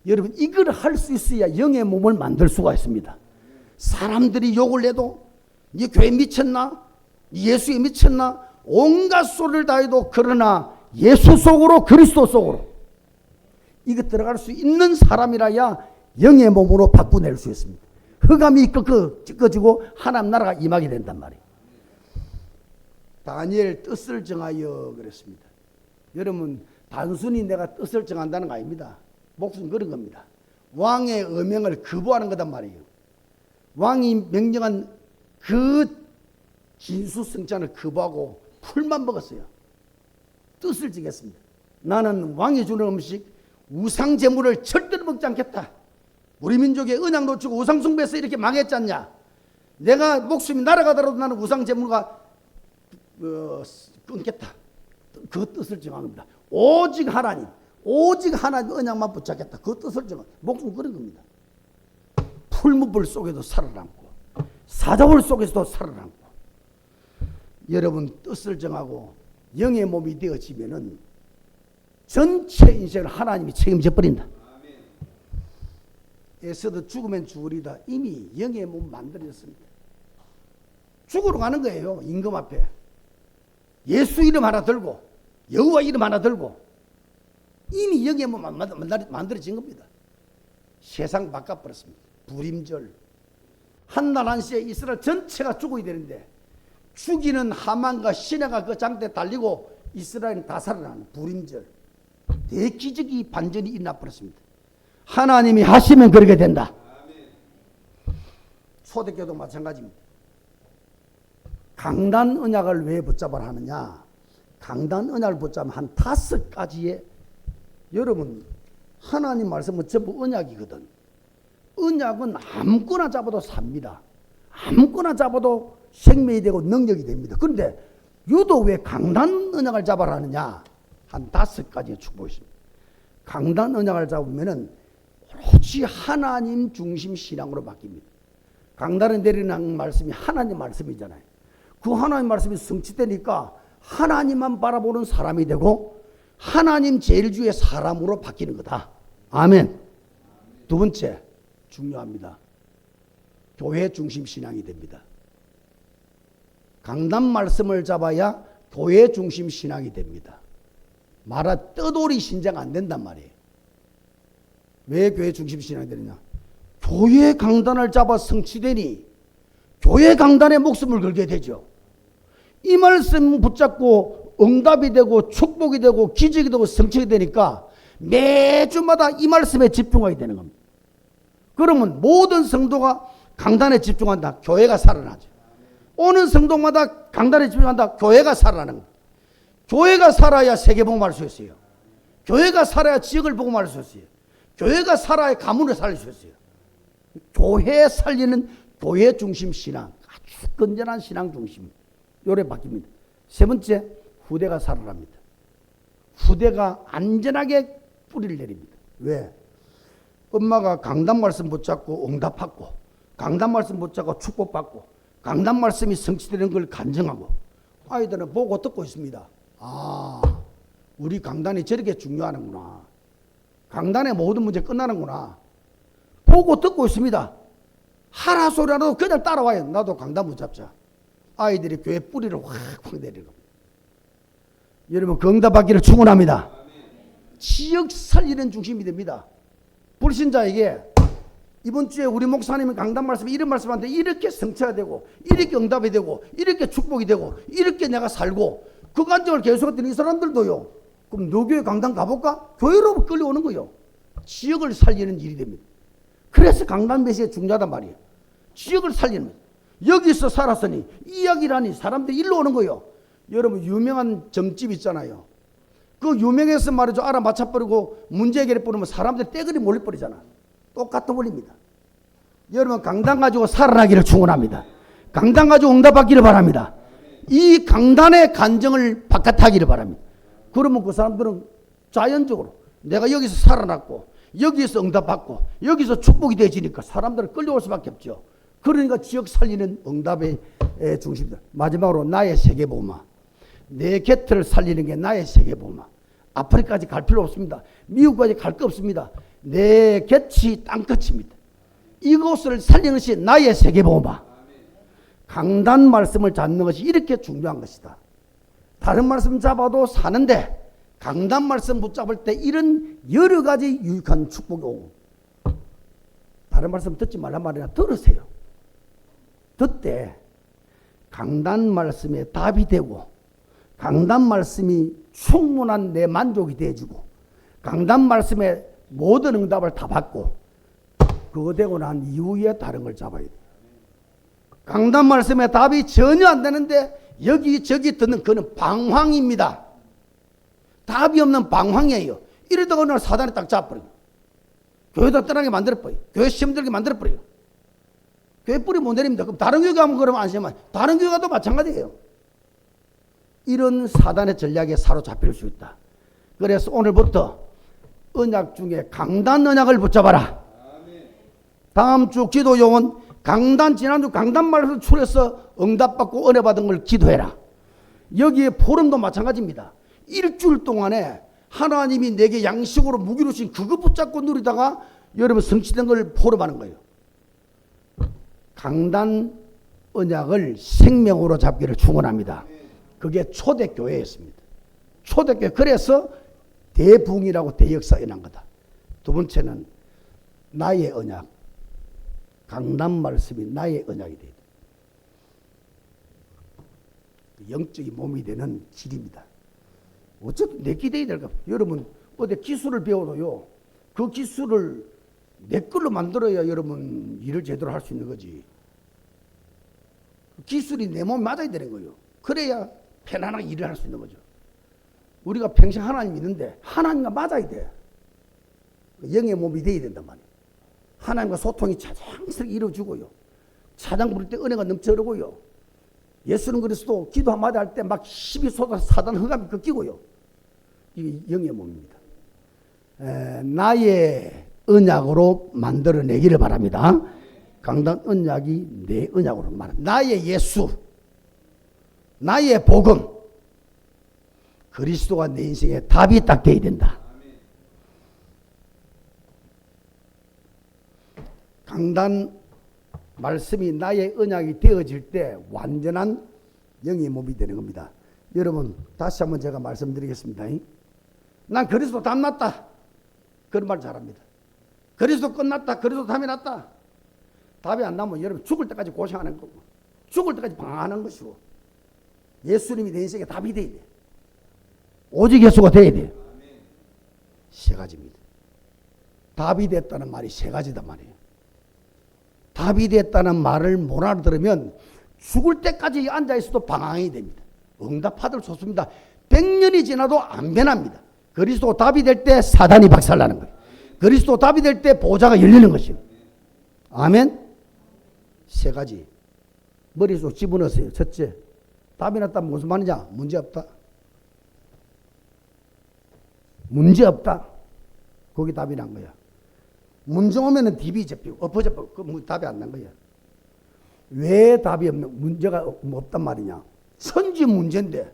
여러분 이걸 할 수 있어야 영의 몸을 만들 수가 있습니다. 사람들이 욕을 내도 네 교회 미쳤나? 예수에 미쳤나? 온갖 소리를 다 해도 그러나 예수 속으로 그리스도 속으로 이거 들어갈 수 있는 사람이라야 영의 몸으로 바꾸낼 수 있습니다. 흑암이 꺾어지고 하나님 나라가 임하게 된단 말이에요. 다니엘 뜻을 정하여 그랬습니다. 여러분 단순히 내가 뜻을 정한다는 거 아닙니다. 목숨 걸은 겁니다. 왕의 어명을 거부하는 거단 말이에요. 왕이 명령한 그 진수성찬을 거부하고 풀만 먹었어요. 뜻을 정했습니다. 나는 왕이 주는 음식 우상 제물을 절대로 먹지 않겠다. 우리 민족의 언약 놓치고 우상 숭배해서 이렇게 망했지 않냐. 내가 목숨이 날아가더라도 나는 우상 제물과 끊겠다. 그 뜻을 정한 겁니다. 오직 하나님 언약만 붙잡겠다. 그 뜻을 정한 목숨 걸은 겁니다. 풀무불 속에도 살아남고 사자굴 속에서도 살아남고 여러분 뜻을 정하고 영의 몸이 되어지면은 전체 인생을 하나님이 책임져 버린다. 에서도 죽으면 죽으리다. 이미 영의 몸 만들어졌습니다. 죽으러 가는 거예요. 임금 앞에 예수 이름 하나 들고 여호와 이름 하나 들고 이미 영의 몸 만들어진 겁니다. 세상 바꿔버렸습니다. 불임절 한날 한시에 이스라엘 전체가 죽어야 되는데 죽이는 하만과 시내가 그 장대에 달리고 이스라엘은 다 살아나는 불임절 대기적인 반전이 일어나 버렸습니다. 하나님이 하시면 그렇게 된다. 초대교도 마찬가지입니다. 강단 언약을 왜 붙잡아야 하느냐. 강단 언약을 붙잡으면 한 5가지의 여러분 하나님 말씀은 전부 언약이거든. 언약은 아무거나 잡아도 삽니다. 아무거나 잡아도 생명이 되고 능력이 됩니다. 그런데 유독 왜 강단 언약을 잡아야 하느냐. 한 5가지의 축복이 있습니다. 강단 언약을 잡으면은 오로지 하나님 중심 신앙으로 바뀝니다. 강단에 내리는 말씀이 하나님 말씀이잖아요. 그 하나님 말씀이 성취되니까 하나님만 바라보는 사람이 되고 하나님 제일주의 사람으로 바뀌는 거다. 아멘. 두 번째 중요합니다. 교회 중심 신앙이 됩니다. 강단 말씀을 잡아야 교회 중심 신앙이 됩니다. 말아 떠돌이 신장 안 된단 말이에요. 왜 교회 중심 신앙이 되느냐? 교회 강단을 잡아 성취되니 교회 강단에 목숨을 걸게 되죠. 이 말씀 붙잡고 응답이 되고 축복이 되고 기적이 되고 성취가 되니까 매주마다 이 말씀에 집중하게 되는 겁니다. 그러면 모든 성도가 강단에 집중한다. 교회가 살아나죠. 오는 성도마다 강단에 집중한다. 교회가 살아나는 겁니다. 교회가 살아야 세계복음할 수 있어요. 교회가 살아야 지역을 복음할 수 있어요. 교회가 살아야 가문을 살릴 수 있어요. 교회 살리는 교회 중심 신앙, 아주 건전한 신앙 중심. 요래 바뀝니다. 세 번째, 후대가 살아납니다. 후대가 안전하게 뿌리를 내립니다. 왜? 엄마가 강단 말씀 붙잡고 응답받고, 강단 말씀 붙잡고 축복받고, 강단 말씀이 성취되는 걸 간증하고, 아이들은 보고 듣고 있습니다. 아, 우리 강단이 저렇게 중요하는구나. 강단의 모든 문제 끝나는구나. 보고 듣고 있습니다. 하라 소리라도 그냥 따라와요. 나도 강단 붙잡자. 아이들이 교회 뿌리를 확 내리는 겁니다. 여러분, 그 응답받기를 축원합니다. 지역 살리는 중심이 됩니다. 불신자에게 이번 주에 우리 목사님이 강단 말씀에 이런 말씀하는데 이렇게 성취가 되고 이렇게 응답이 되고 이렇게 축복이 되고 이렇게 내가 살고 그 간증을 계속했더니 이 사람들도요. 그럼 너 교회 강단 가볼까? 교회로 끌려오는 거예요. 지역을 살리는 일이 됩니다. 그래서 강단 메시지가 중요하단 말이에요. 지역을 살리는 거예요. 여기서 살았으니 이야기라니 사람들이 일로 오는 거예요. 여러분 유명한 점집 있잖아요. 그 유명해서 말이죠. 알아맞혀버리고 문제 해결해 버리면 사람들이 떼거리 몰려버리잖아. 똑같은 원리입니다. 여러분 강단 가지고 살아나기를 축원합니다. 강단 가지고 응답받기를 바랍니다. 이 강단의 간증을 바깥하기를 바랍니다. 그러면 그 사람들은 자연적으로 내가 여기서 살아났고 여기서 응답받고 여기서 축복이 되어지니까 사람들은 끌려올 수밖에 없죠. 그러니까 지역 살리는 응답의 중심이다. 마지막으로 나의 세계복음화. 내 곁을 살리는 게 나의 세계복음화. 아프리카까지 갈 필요 없습니다. 미국까지 갈 거 없습니다. 내 곁이 땅끝입니다. 이곳을 살리는 것이 나의 세계복음화. 강단 말씀을 잡는 것이 이렇게 중요한 것이다. 다른 말씀 잡아도 사는데 강단 말씀 붙잡을 때 이런 여러 가지 유익한 축복이 오고, 다른 말씀 듣지 말란 말이나 들으세요. 듣되 강단 말씀에 답이 되고 강단 말씀이 충분한 내 만족이 되어지고 강단 말씀에 모든 응답을 다 받고 그거 되고 난 이후에 다른 걸 잡아야 돼요. 강단 말씀에 답이 전혀 안 되는데 여기저기 듣는 그는 방황입니다. 답이 없는 방황이에요. 이러다가 어느 날 사단이 딱 잡아버려요. 교회도 떠나게 만들어버려요. 교회 시험 들게 만들어버려요. 교회 뿌리 못 내립니다. 그럼 다른 교회 가면 그러면 안심하면 다른 교회 가도 마찬가지예요. 이런 사단의 전략에 사로잡힐 수 있다. 그래서 오늘부터 언약 중에 강단 언약을 붙잡아라. 다음 주 기도 요원 강단, 지난주 강단 말에서 출해서 응답받고 은혜 받은 걸 기도해라. 여기에 포럼도 마찬가지입니다. 일주일 동안에 하나님이 내게 양식으로 무기로 주신 그거 붙잡고 누리다가 여러분 성취된 걸 포럼하는 거예요. 강단 언약을 생명으로 잡기를 축원합니다. 그게 초대교회였습니다. 초대교회. 그래서 대붕이라고 대역사가 일어난 거다. 두 번째는 나의 언약. 강단 말씀이 나의 언약이 돼야 돼. 영적인 몸이 되는 길입니다. 어쨌든 내 기대야 될까? 여러분 어디 기술을 배워도요. 그 기술을 내 걸로 만들어야 여러분 일을 제대로 할 수 있는 거지. 기술이 내 몸에 맞아야 되는 거예요. 그래야 편안하게 일을 할 수 있는 거죠. 우리가 평생 하나님 믿는데 하나님과 맞아야 돼. 영의 몸이 돼야 된단 말이에요. 하나님과 소통이 자장스럽게 이루어지고요. 차장 부를 때 은혜가 넘쳐 흐르고요. 예수는 그리스도 기도 한마디 할 때 막 힘이 쏟아서 사단 흑암이 꺾이고요. 이게 영의 몸입니다. 나의 언약으로 만들어내기를 바랍니다. 강단 언약이 내 언약으로 말합니다. 나의 예수, 나의 복음, 그리스도가 내 인생에 답이 딱 돼야 된다. 강단 말씀이 나의 언약이 되어질 때 완전한 영의 몸이 되는 겁니다. 여러분 다시 한번 제가 말씀드리겠습니다. 난 그리스도 담 났다. 그런 말 잘합니다. 그리스도 끝났다. 그리스도 담이 났다. 답이 안 나면 여러분 죽을 때까지 고생하는 거고 죽을 때까지 방황하는 것이고 예수님이 내 인생에 답이 돼야 돼. 오직 예수가 돼야 돼. 세 가지입니다. 답이 됐다는 말이 세 가지단 말이에요. 답이 됐다는 말을 못 알아들으면 죽을 때까지 앉아있어도 방황이 됩니다. 응답하들 좋습니다. 100년이 지나도 안 변합니다. 그리스도 답이 될 때 사단이 박살나는 거예요. 그리스도 답이 될 때 보좌가 열리는 것이에요. 아멘. 세 가지 머릿속 집어넣으세요. 첫째, 답이 났다면 무슨 말이냐? 문제없다. 문제없다. 거기 답이 난 거야. 문제 오면은 DB 잡히고 엎어져버리고 그 답이 안 난 거야. 왜 답이 없는 문제가 없단 말이냐? 선지 문제인데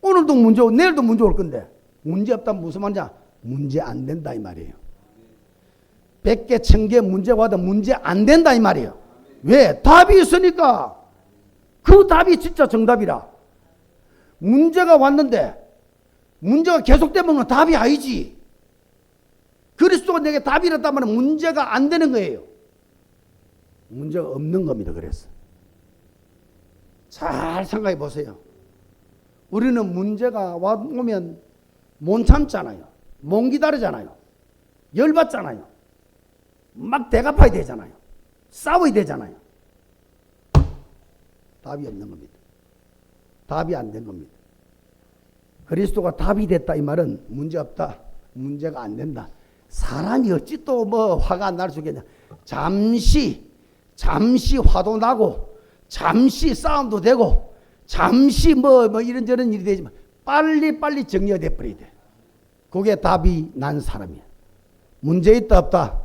오늘도 문제 오고 내일도 문제 올 건데 문제 없다면 무슨 말이냐? 문제 안 된다 이 말이에요. 100개 1000개 문제가 와도 문제 안 된다 이 말이에요. 왜? 답이 있으니까. 그 답이 진짜 정답이라. 문제가 왔는데 문제가 계속되면 답이 아니지. 그리스도가 내게 답이랬다면 문제가 안 되는 거예요. 문제가 없는 겁니다. 그래서 잘 생각해 보세요. 우리는 문제가 오면 못 참잖아요. 못 기다리잖아요. 열받잖아요. 막 대갚아야 되잖아요. 싸워야 되잖아요. 답이 없는 겁니다. 답이 안 된 겁니다. 그리스도가 답이 됐다 이 말은 문제 없다. 문제가 안 된다. 사람이 어찌 또 뭐 화가 안 날 수 있겠냐. 잠시 화도 나고 잠시 싸움도 되고 잠시 뭐 이런저런 일이 되지만 빨리 정리가 돼버려야 돼. 그게 답이 난 사람이야. 문제 있다 없다?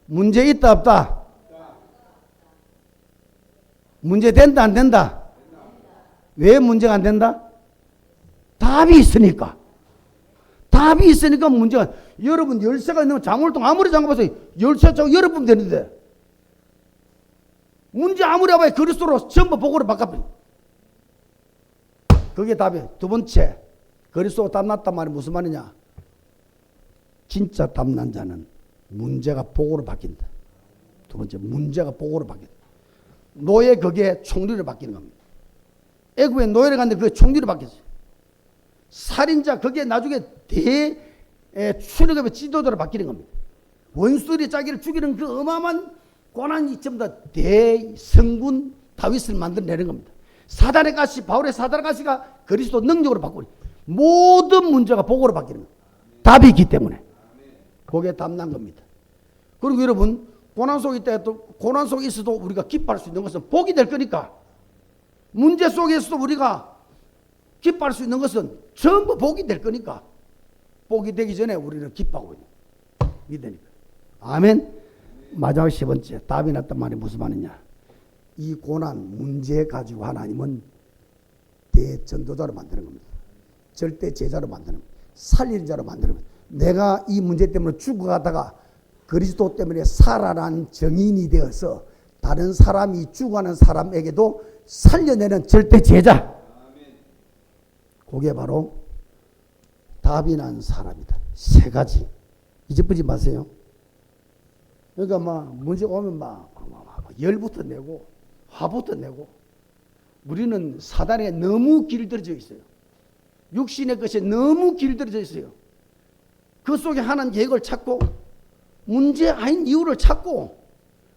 문제 있다 없다? 문제 된다 안 된다? 왜 문제가 안 된다? 답이 있으니까. 답이 있으니까 문제가. 여러분 열쇠가 있는 장물통 아무리 잠가봐서 열쇠 차고 열어보면 되는데 문제 아무리 해봐야 그리스도로 전부 복으로 바꿔버려. 그게 답이에요. 두 번째, 그리스도가 답났단 말이 무슨 말이냐? 진짜 답난 자는 문제가 복으로 바뀐다. 두 번째, 문제가 복으로 바뀐다. 노예 그게 총리로 바뀌는 겁니다. 애굽에 노예를 갔는데 그게 총리로 바뀌었어요. 살인자 그게 나중에 출애굽의 지도자로 바뀌는 겁니다. 원수들이 자기를 죽이는 그 어마어마한 고난이 전부 다 대성군 다윗을 만들어내는 겁니다. 사단의 가시, 바울의 사단의 가시가 그리스도 능력으로 바꾸니 모든 문제가 복으로 바뀌는 겁니다. 답이 있기 때문에. 그게 답난 겁니다. 그리고 여러분 고난 속에 있다 또 고난 속에 있어도 우리가 기뻐할 수 있는 것은 복이 될 거니까 문제 속에서도 우리가 기뻐할 수 있는 것은 전부 복이 될 거니까 복이 되기 전에 우리는 기뻐하고 믿으니까. 아멘. 마지막 세 번째 답이 났단 말이 무슨 말이냐? 이 고난 문제 가지고 하나님은 대전도자로 만드는 겁니다. 절대 제자로 만드는 겁니다. 살리는 자로 만드는 겁니다. 내가 이 문제 때문에 죽어가다가 그리스도 때문에 살아난 정인이 되어서 다른 사람이 죽어가는 사람에게도 살려내는 절대 제자. 그게 바로 답이 난 사람이다. 세 가지. 잊어버리지 마세요. 그러니까 막 문제 오면 막 열부터 내고 화부터 내고 우리는 사단에 너무 길들여져 있어요. 육신의 것에 너무 길들여져 있어요. 그 속에 하나님 계획을 찾고 문제 아닌 이유를 찾고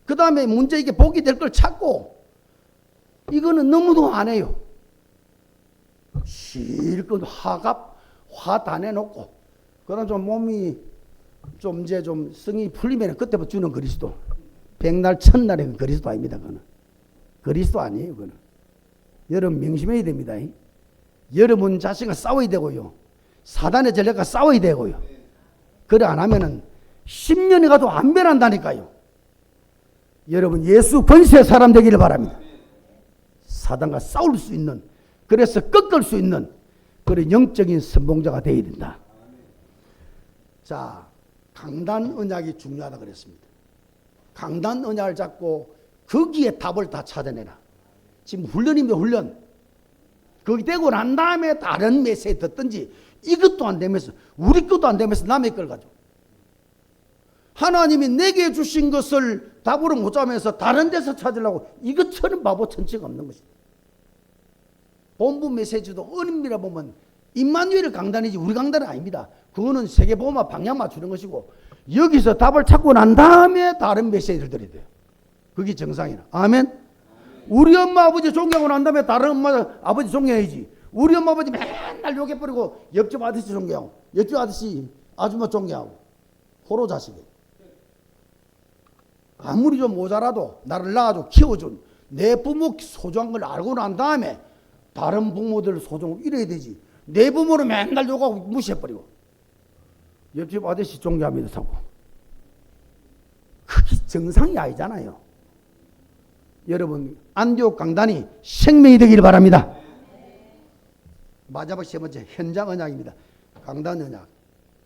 그 다음에 문제에게 복이 될 걸 찾고 이거는 너무도 안 해요. 실컷 화 다 내놓고 그러나 좀 몸이 좀 이제 좀 성이 풀리면 그때부터 주는 그리스도. 백날 첫날에 그 그리스도 아닙니다. 그거는 그리스도 아니에요. 그거는 여러분 명심해야 됩니다. 여러분 자신과 싸워야 되고요. 사단의 전략과 싸워야 되고요. 그래 안 하면은 10년이 가도 안 변한다니까요. 여러분 예수 권세 사람 되기를 바랍니다. 사단과 싸울 수 있는, 그래서 꺾을 수 있는 그런 영적인 선봉자가 되어야 된다. 자, 강단 언약이 중요하다 그랬습니다. 강단 언약을 잡고 거기에 답을 다 찾아내라. 지금 훈련입니다. 훈련. 거기 되고 난 다음에 다른 메시지 듣든지 이것도 안 되면서 우리 것도 안 되면서 남의 걸 가지고 하나님이 내게 주신 것을 답으로 못 잡으면서 다른 데서 찾으려고 이것처럼 바보 천치가 없는 것이다. 본부 메시지도 은밀하 보면 임마누엘 강단이지 우리 강단은 아닙니다. 그거는 세계보험과 방향 맞추는 것이고 여기서 답을 찾고 난 다음에 다른 메시지를 드려야 돼요. 그게 정상이라. 아멘. 우리 엄마 아버지 존경하고 난 다음에 다른 엄마 아버지 존경해야지. 우리 엄마 아버지 맨날 욕해버리고 옆집 아저씨 존경하고 옆집 아저씨 아줌마 존경하고 호로 자식이 아무리 좀 모자라도 나를 낳아줘 키워준 내 부모 소중한 걸 알고 난 다음에 다른 부모들 소중하고 이래야 되지. 내 부모를 맨날 욕하고 무시해버리고 옆집 아저씨 존경합니다 사고 그게 정상이 아니잖아요. 여러분 안디옥 강단이 생명이 되기를 바랍니다. 마지막 세 번째 현장 언약입니다. 강단 언약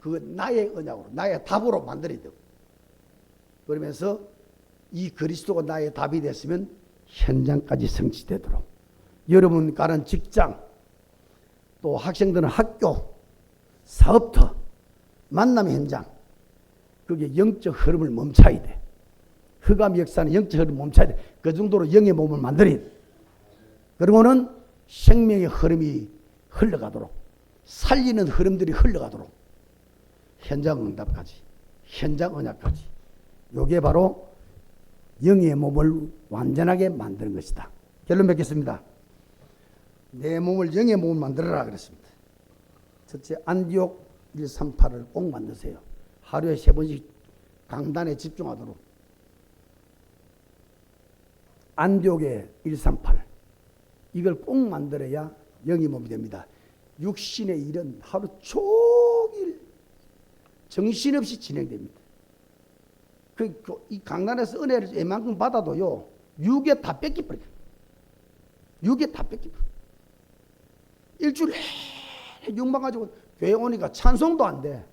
그거 나의 언약으로 나의 답으로 만들어야 되고 그러면서 이 그리스도가 나의 답이 됐으면 현장까지 성취되도록 여러분 가는 직장 또 학생들은 학교 사업터 만남의 현장 그게 영적 흐름을 멈춰야 돼. 흑암 역사는 영적 흐름을 멈춰야 돼. 그 정도로 영의 몸을 만들어야 돼. 그리고는 생명의 흐름이 흘러가도록 살리는 흐름들이 흘러가도록 현장 응답까지 현장 언약까지 이게 바로 영의 몸을 완전하게 만드는 것이다. 결론 맺겠습니다. 내 몸을 영의 몸을 만들어라 그랬습니다. 첫째 안디옥 138을 꼭 만드세요. 하루에 3번씩 강단에 집중하도록 안디옥의 138 이걸 꼭 만들어야 영의 몸이 됩니다. 육신의 일은 하루 종일 정신없이 진행됩니다. 이 강단에서 은혜를 이만큼 받아도요 육에 다 뺏기버려요. 육에 다 뺏기버려요. 일주일에 육만 가지고 교회 오니까 찬송도 안 돼.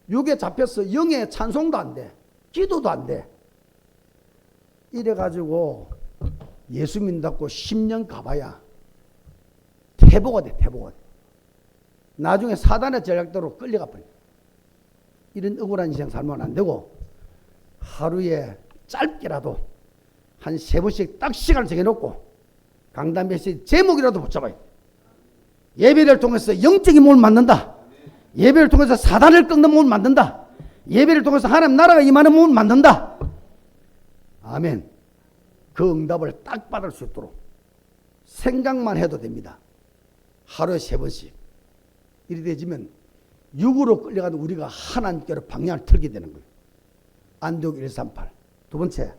육에 잡혀서 영에 찬송도 안 돼. 기도도 안 돼. 이래가지고 예수 믿는다고 10년 가봐야 태보가 돼. 태보가 돼. 나중에 사단의 전략대로 끌려가 버려. 이런 억울한 인생 살면 안 되고 하루에 짧게라도 한 3번씩 딱 시간을 정해놓고 강단 메시지 제목이라도 붙잡아야 돼. 예배를 통해서 영적인 몸을 만든다. 예배를 통해서 사단을 꺾는 몸을 만든다. 예배를 통해서 하나님 나라가 임하는 몸을 만든다. 아멘. 그 응답을 딱 받을 수 있도록 생각만 해도 됩니다. 하루에 3번씩. 이리 되지면 육으로 끌려가는 우리가 하나님께로 방향을 틀게 되는 거예요. 안디옥 138. 두 번째,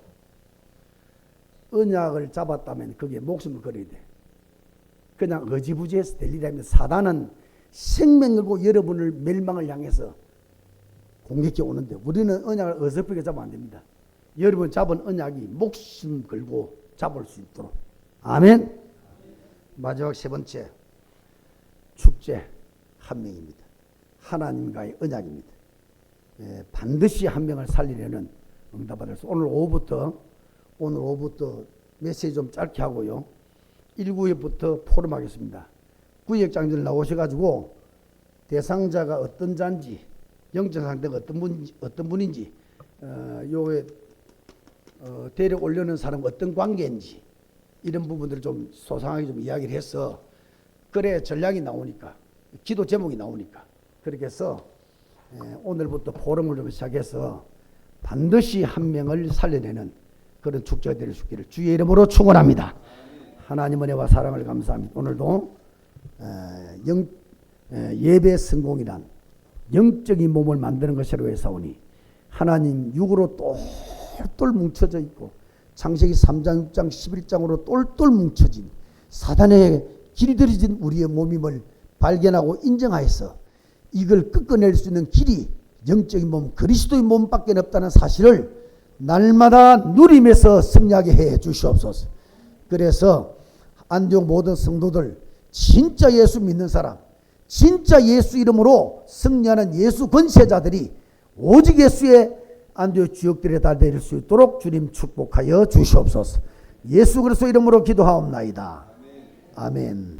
언약을 잡았다면 거기에 목숨을 걸어야 돼. 그냥 어지부지해서 될 일이 아니면 사단은 생명 걸고 여러분을 멸망을 향해서 공격해 오는데 우리는 언약을 어설프게 잡으면 안 됩니다. 여러분 잡은 언약이 목숨 걸고 잡을 수 있도록. 아멘. 마지막 3번째, 축제 한 명입니다. 하나님과의 언약입니다. 반드시 한 명을 살리려는 응답받을 수. 오늘 오후부터 메시지 좀 짧게 하고요. 1구역부터 포럼하겠습니다. 구역장들 나오셔가지고 대상자가 어떤 자인지, 영적 상태가 어떤 분인지, 요에 데려오려는 사람 어떤 관계인지 이런 부분들을 좀 소상하게 좀 이야기를 해서 그래 전략이 나오니까 기도 제목이 나오니까 그렇게 해서 오늘부터 포럼을 좀 시작해서 반드시 한 명을 살려내는 그런 축제가 될 수 있기를 주의 이름으로 축원합니다. 하나님 은혜와 사랑을 감사합니다. 오늘도 예배 성공이란 영적인 몸을 만드는 것이라고 해서오니 하나님 육으로 똘똘 뭉쳐져 있고 창세기 3장 6장 11장으로 똘똘 뭉쳐진 사단의 길들여진 우리의 몸임을 발견하고 인정하여서 이걸 꺾어낼 수 있는 길이 영적인 몸 그리스도의 몸밖에 없다는 사실을 날마다 누리면서 승리하게 해 주시옵소서. 그래서 안디옥 모든 성도들 진짜 예수 믿는 사람 진짜 예수 이름으로 승리하는 예수 권세자들이 오직 예수의 안디옥 지역들에 다 내릴 수 있도록 주님 축복하여 주시옵소서. 예수 그리스도 이름으로 기도하옵나이다. 아멘.